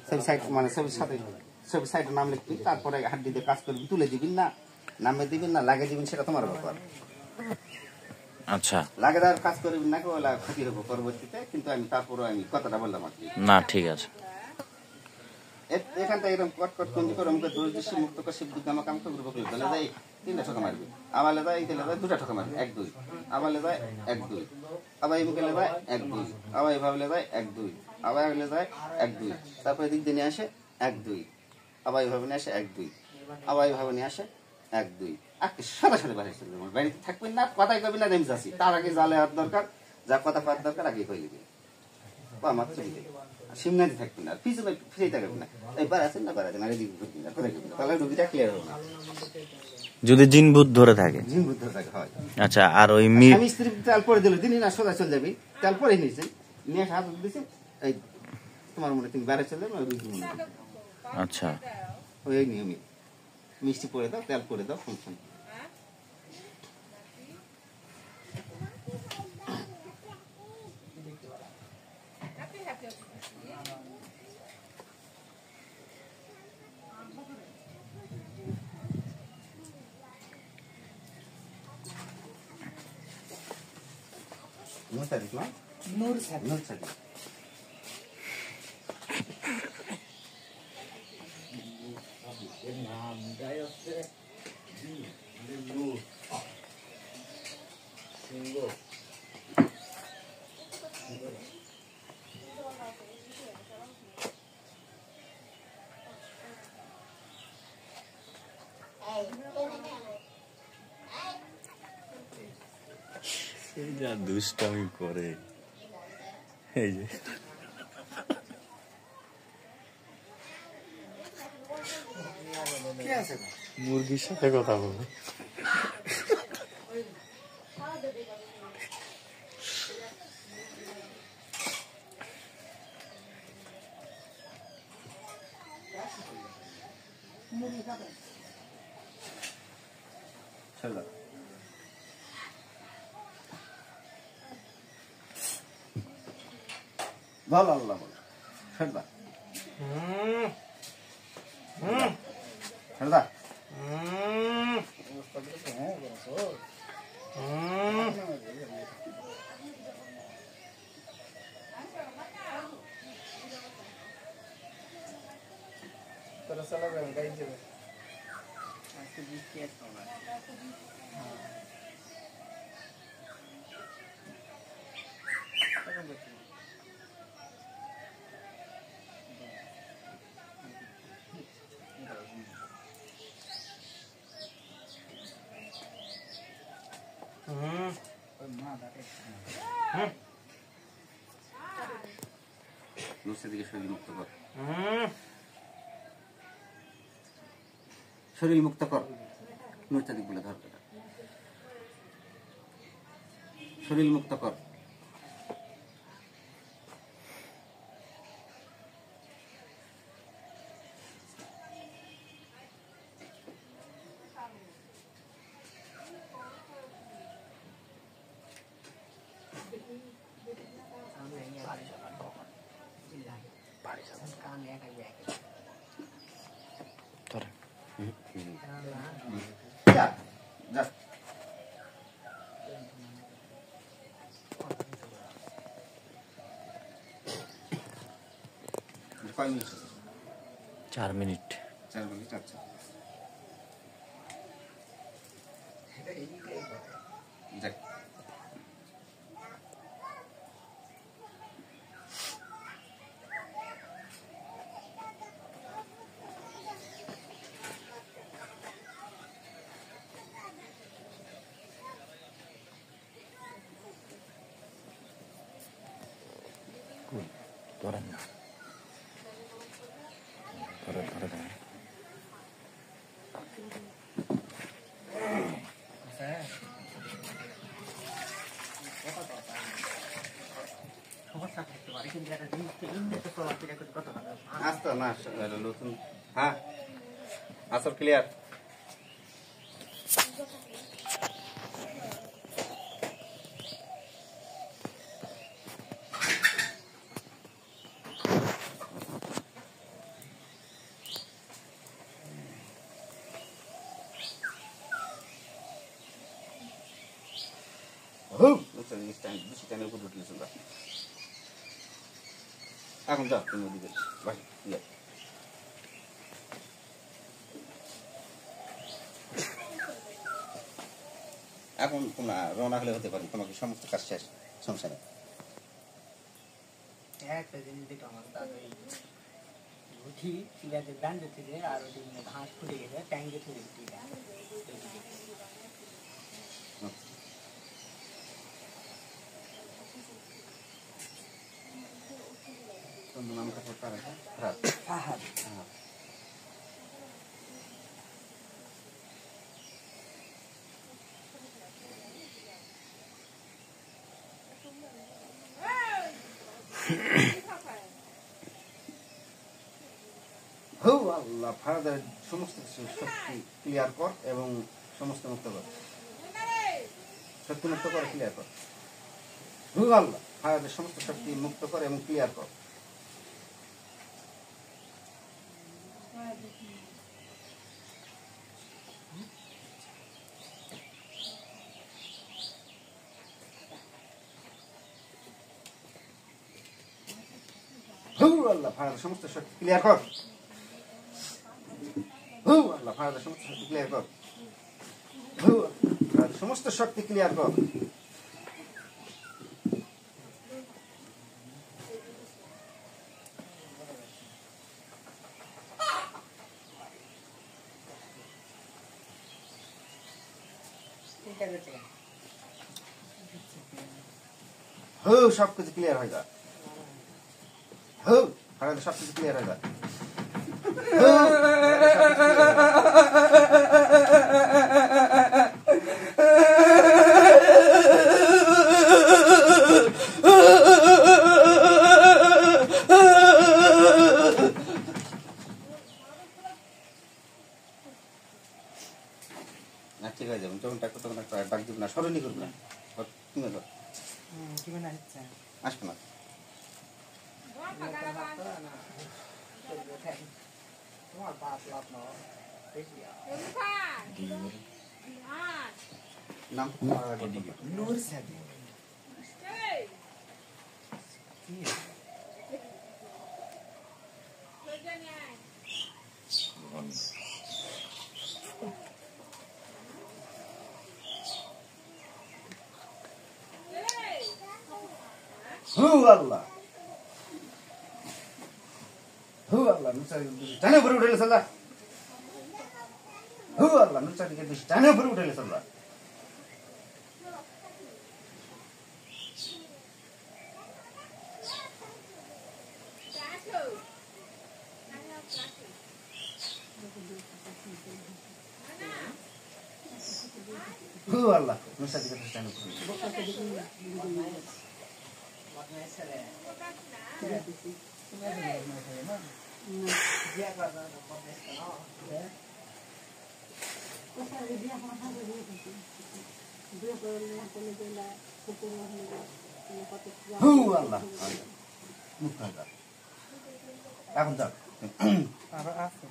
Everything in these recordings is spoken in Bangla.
ছবি সাইড মানে ছবির সাথে ছবি সাইডে নাম লিখবি, তারপরে হাড্ডি দিয়ে কাজ করবি, তুলে দিবি না নামে দিবেন না লাগে দিবেন সেটা তোমার ব্যাপার। আচ্ছা, লাগে দেওয়ার কাজ করবি না ওলা ক্ষতি হবো পরবর্তীতে, কিন্তু আমি তারপরে আমি কথাটা বললাম আর কি। না ঠিক আছে। এখানটা এরকম কট কট কন্দি করে আমাকে দোষ দৃষ্টি মুক্ত করে শিব বিজ্ঞামা কাম করবো বলে তাহলে যাই 3টা ঠকা মারবি, আবার লেদায় এই তেলে 2টা ঠকা মারবি 1 2, আবার লেদায় 1 2, আবার এই মুখে লেদায় 1 2, আবার এইভাবে লেদায় 1 2, আবার লেদায় 1 2, তারপরে দিক দিয়ে নিয়ে আসে 1 2, আবার এইভাবে নিয়ে আসে 1 2, আবার এইভাবে নিয়ে আসে 1 2। আর কি সরাসরি বাড়ি চলে যাবেন, বাড়িতে থাকবেন না, কথাই কবি না, নেমে যাচ্ছি তার আগে জালে হাত দরকার, যা কথা পাওয়ার দরকার আগে হয়ে যাবে বা আমার চলে যাবে। সিমনাতে থাকবেন না, পিছনে ফিরে থাকবেন না, এইবার আছেন না বাড়াচ্ছেন আর এদিকে ঘুরবেন না, কোথায় ঘুরবেন, তাহলে রুগীটা ক্লিয়ার হবে না। যদি জিন ভূত ধরে থাকে। জিন ভূত ধরে থাকে হয়। আচ্ছা, আর ওই স্বামী স্ত্রী তেল পরে দিল দিনই না সোজা চলে যাবি, তেল পরে নিয়েছেন নিয়ে হাত দিয়েছে এই তোমার মনে তুমি বাইরে চলে যাবে রুগী মনে। আচ্ছা, ওই নিয়মই মিষ্টি পরে দাও তেল পরে দাও ফুলছেন। নূর সাদিক না? নূর সাদিক। এই যা দুষ্টামি করে, এই যে মুরগির সাথে কথা বলে। ভালো আল্লাহ বল ফেরদা ফেরদা তোরা চলা যাবে গাড়ি যাবে আজকে বৃষ্টি আসবে না। দিকে শরীর মুক্ত কর, শরীর মুক্ত কর, নুরটা দিক বলে ধর, শরীর মুক্ত কর। কয় মিনিট? 4 মিনিট। 4 মিনিট। আচ্ছা দেখ ধরেন না, ধরে ধরে ধরে আস্তে না নতুন। হ্যাঁ আসর ক্লিয়ার। স্ট্যান্ডের উপর উঠলে তোমরা এখন যাও তুমি ওদিকে বাসি এখন তোমরা রওনা হলে হতে পারি তোমাকে সমস্ত কাজ শেষ সংসারে একটা জিনিস দেখো আমার দাদা উঠি চিলাতে ব্যান্ড থেকে আর ওই ঘাস ফুটে গেছে ট্যাঙ্কে ফুটে উঠি তোমার নামটা খারাপ ফাহাদ হৌ আল্লাহ ফারাদের সমস্ত শক্তি ক্লিয়ার কর এবং সমস্ত মুক্ত কর শক্তি মুক্ত করে ক্লিয়ার কর হৌ আল্লাহ ফারাদের সমস্ত শক্তি মুক্ত কর এবং ক্লিয়ার কর হৌ আল্লাহ ফারাদের সমস্ত শক্তি ক্লিয়ার কর হৌ আল্লাহ ফারাদের সমস্ত শক্তি ক্লিয়ার কর হৌ ফারাদের সমস্ত শক্তি ক্লিয়ার কর হৌ সবকিছু ক্লিয়ার হয়ে যা হৌ ফারাদের সবকিছু ক্লিয়ার হয়ে যা ঠিক আছে যখন তখন ডাক দিব না স্মরণই করবো না তুমি আসবো না তোমার বাপ লাভ না নাম নূর সাদি হু আল্লাহ হু আল্লাহ জানে উপরে উঠে সাল্লাহ হু আল্লাহ নুসারিকে জানে উপরে উঠে সাল্লাহ হু আল্লাহ নুসারিকে জানে হু আল্লাহ মুখ না এখন যাও আর আছে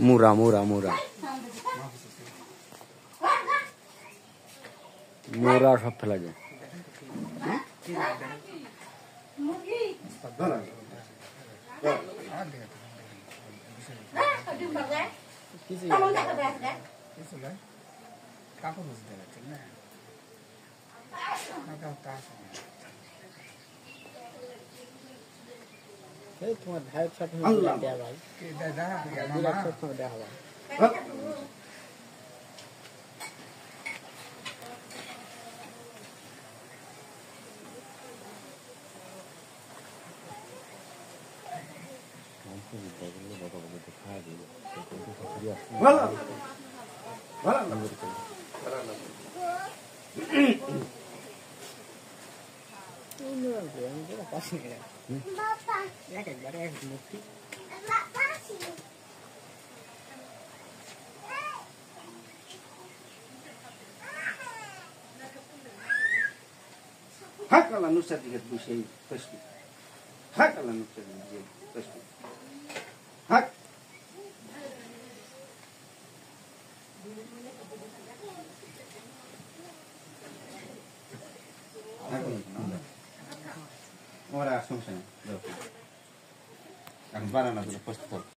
মুরা মুরা মুরা মুরা সব ফেলা যায় কাপড় বুঝতে পারছেন না তোমার ভাইয়ের সাথে দেওয়া ভাই দেওয়া ভাই একবারে এক মুক্তি হাক আল্লাহ নুসরাত দিকে বসে ফেসবুক হাক আল্লাহ নুসরাত দিকে ফেসবুক হাক ওরা সমস্যা নেই এখন বানানো প্রস্তুত